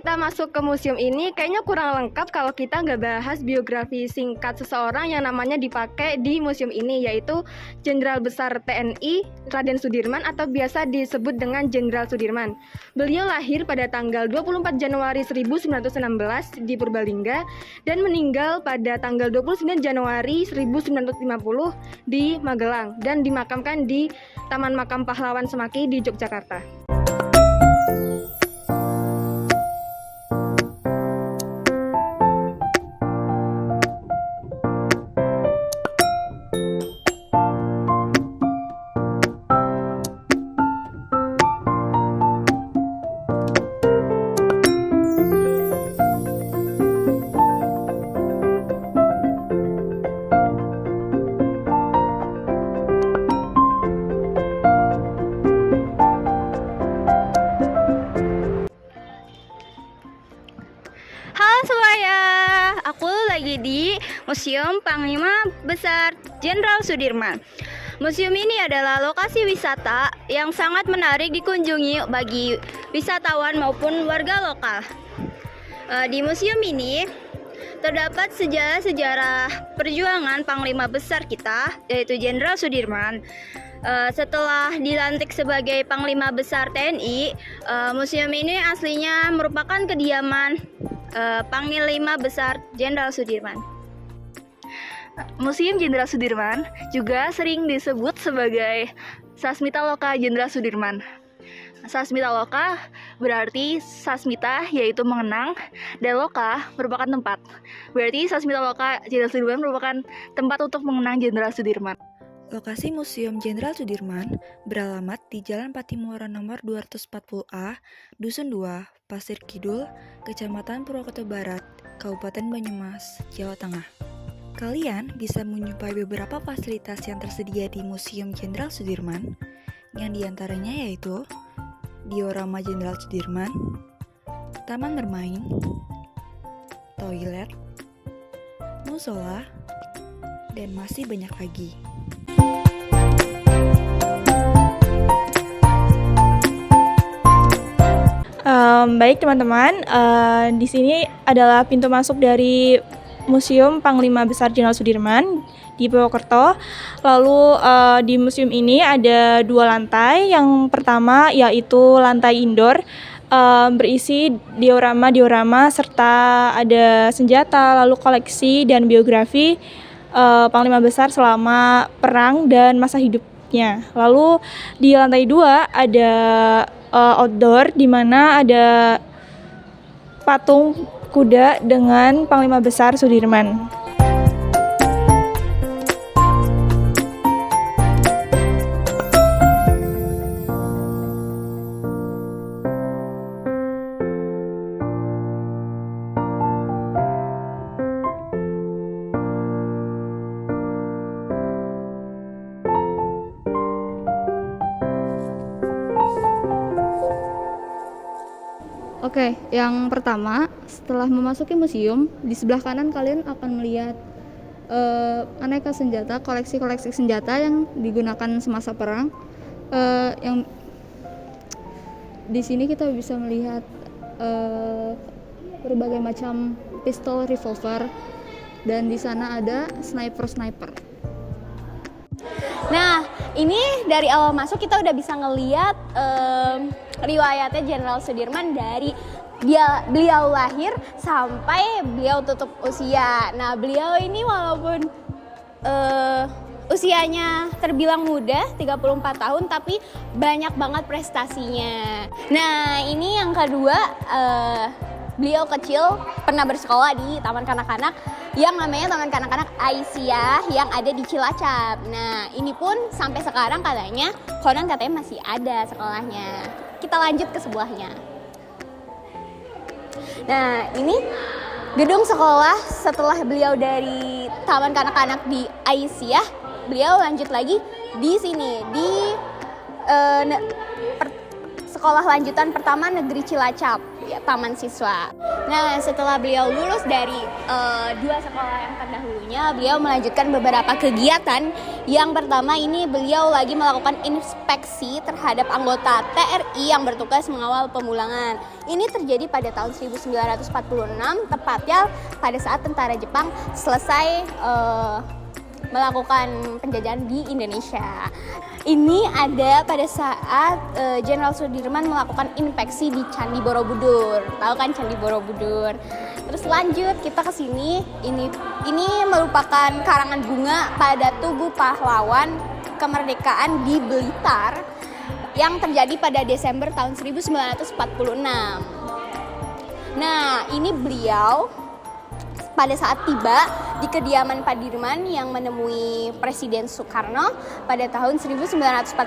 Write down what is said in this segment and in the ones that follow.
kita masuk ke museum ini kayaknya kurang lengkap kalau kita nggak bahas biografi singkat seseorang yang namanya dipakai di museum ini, yaitu Jenderal Besar TNI Raden Sudirman atau biasa disebut dengan Jenderal Sudirman. Beliau lahir pada tanggal 24 Januari 1916 di Purbalingga dan meninggal pada tanggal 29 Januari 1950 di Magelang dan dimakamkan di Taman Makam Pahlawan Semaki di Yogyakarta. Halo semuanya, aku lagi di Museum Panglima Besar Jenderal Sudirman. Museum ini adalah lokasi wisata yang sangat menarik dikunjungi bagi wisatawan maupun warga lokal. Di museum ini terdapat sejarah perjuangan Panglima Besar kita, yaitu Jenderal Sudirman. Setelah dilantik sebagai Panglima Besar TNI, museum ini aslinya merupakan kediaman Panglima Besar Jenderal Sudirman. Museum Jenderal Sudirman juga sering disebut sebagai Sasmita Loka Jenderal Sudirman. Sasmita Loka berarti sasmita yaitu mengenang, dan loka merupakan tempat. Berarti Sasmita Loka Jenderal Sudirman merupakan tempat untuk mengenang Jenderal Sudirman. Lokasi Museum Jenderal Sudirman beralamat di Jalan Patimuara nomor 240A, Dusun 2, Pasir Kidul, Kecamatan Purwokerto Barat, Kabupaten Banyumas, Jawa Tengah. Kalian bisa menyupai beberapa fasilitas yang tersedia di Museum Jenderal Sudirman, yang diantaranya yaitu Diorama Jenderal Sudirman, taman bermain, toilet, musola, dan masih banyak lagi. Baik teman-teman, di sini adalah pintu masuk dari Museum Panglima Besar Jenderal Sudirman di Purwokerto. Lalu di museum ini ada 2 lantai. Yang pertama yaitu lantai indoor, berisi diorama serta ada senjata, lalu koleksi dan biografi Panglima Besar selama perang dan masa hidupnya. Lalu di lantai 2 ada outdoor, di mana ada patung kuda dengan Panglima Besar Sudirman. Oke, yang pertama, setelah memasuki museum, di sebelah kanan kalian akan melihat aneka senjata, koleksi-koleksi senjata yang digunakan semasa perang. Yang di sini kita bisa melihat berbagai macam pistol, revolver, dan di sana ada sniper. Nah, ini dari awal masuk kita udah bisa ngeliat riwayatnya Jenderal Sudirman dari beliau lahir sampai beliau tutup usia. Nah, beliau ini walaupun usianya terbilang muda, 34 tahun, tapi banyak banget prestasinya. Nah, ini yang kedua, beliau kecil pernah bersekolah di Taman Kanak-Kanak yang namanya Taman Kanak-Kanak Aisyah yang ada di Cilacap. Nah, ini pun sampai sekarang konon katanya masih ada sekolahnya. Kita lanjut ke sebelahnya. Nah, ini gedung sekolah setelah beliau dari Taman Kanak-Kanak di Aisyah, beliau lanjut lagi di sini di sekolah lanjutan pertama Negeri Cilacap. taman siswa. Nah, setelah beliau lulus dari dua sekolah yang terdahulunya, beliau melanjutkan beberapa kegiatan. Yang pertama ini beliau lagi melakukan inspeksi terhadap anggota TRI yang bertugas mengawal pemulangan. Ini terjadi pada tahun 1946, tepatnya pada saat tentara Jepang selesai melakukan penjajahan di Indonesia. Ini ada pada saat Jenderal Sudirman melakukan inspeksi di Candi Borobudur. Tahu kan Candi Borobudur? Terus lanjut kita ke sini. Ini merupakan karangan bunga pada Tugu Pahlawan Kemerdekaan di Blitar yang terjadi pada Desember tahun 1946. Nah, ini beliau pada saat tiba di kediaman Padirman yang menemui Presiden Soekarno pada tahun 1949.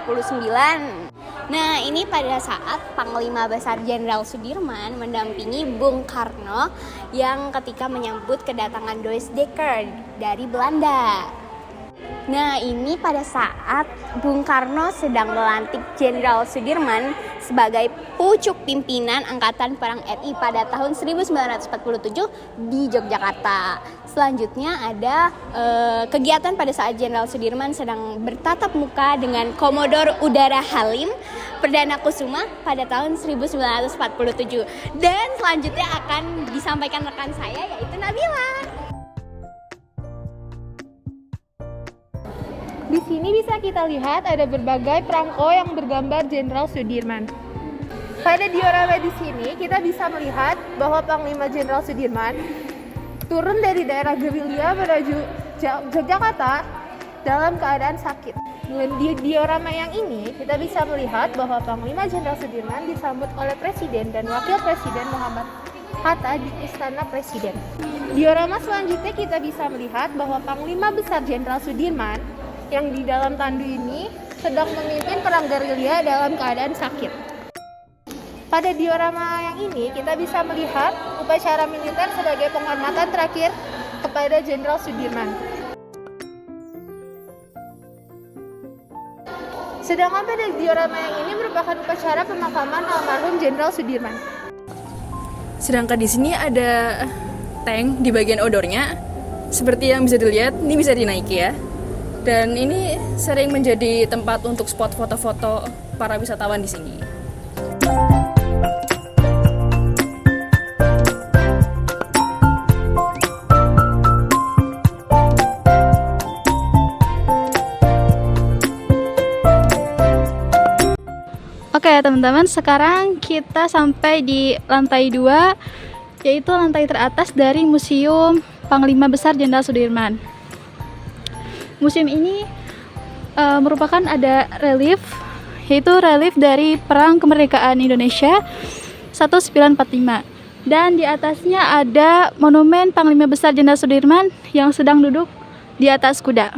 Nah, ini pada saat Panglima Besar Jenderal Sudirman mendampingi Bung Karno yang ketika menyambut kedatangan Dois Dekker dari Belanda. Nah, ini pada saat Bung Karno sedang melantik Jenderal Sudirman sebagai pucuk pimpinan Angkatan Perang RI pada tahun 1947 di Yogyakarta. Selanjutnya ada kegiatan pada saat Jenderal Sudirman sedang bertatap muka dengan Komodor Udara Halim Perdana Kusuma pada tahun 1947. Dan selanjutnya akan disampaikan rekan saya yaitu Nabila. Di sini bisa kita lihat ada berbagai perangko yang bergambar Jenderal Sudirman. Pada diorama di sini kita bisa melihat bahwa Panglima Jenderal Sudirman turun dari daerah gerilya menuju Yogyakarta dalam keadaan sakit. Di diorama yang ini kita bisa melihat bahwa Panglima Jenderal Sudirman disambut oleh Presiden dan Wakil Presiden Muhammad Hatta di Istana Presiden. Diorama selanjutnya kita bisa melihat bahwa Panglima Besar Jenderal Sudirman yang di dalam tandu ini sedang memimpin perang gerilya dalam keadaan sakit. Pada diorama yang ini kita bisa melihat upacara militer sebagai penghormatan terakhir kepada Jenderal Sudirman. Sedangkan pada diorama yang ini merupakan upacara pemakaman almarhum Jenderal Sudirman. Sedangkan di sini ada tank di bagian odornya. Seperti yang bisa dilihat, ini bisa dinaiki ya. Dan ini sering menjadi tempat untuk spot foto-foto para wisatawan di sini. Oke teman-teman, sekarang kita sampai di lantai 2, yaitu lantai teratas dari Museum Panglima Besar Jenderal Sudirman. Museum ini merupakan ada relief, yaitu relief dari Perang Kemerdekaan Indonesia 1945. Dan di atasnya ada monumen Panglima Besar Jenderal Sudirman yang sedang duduk di atas kuda.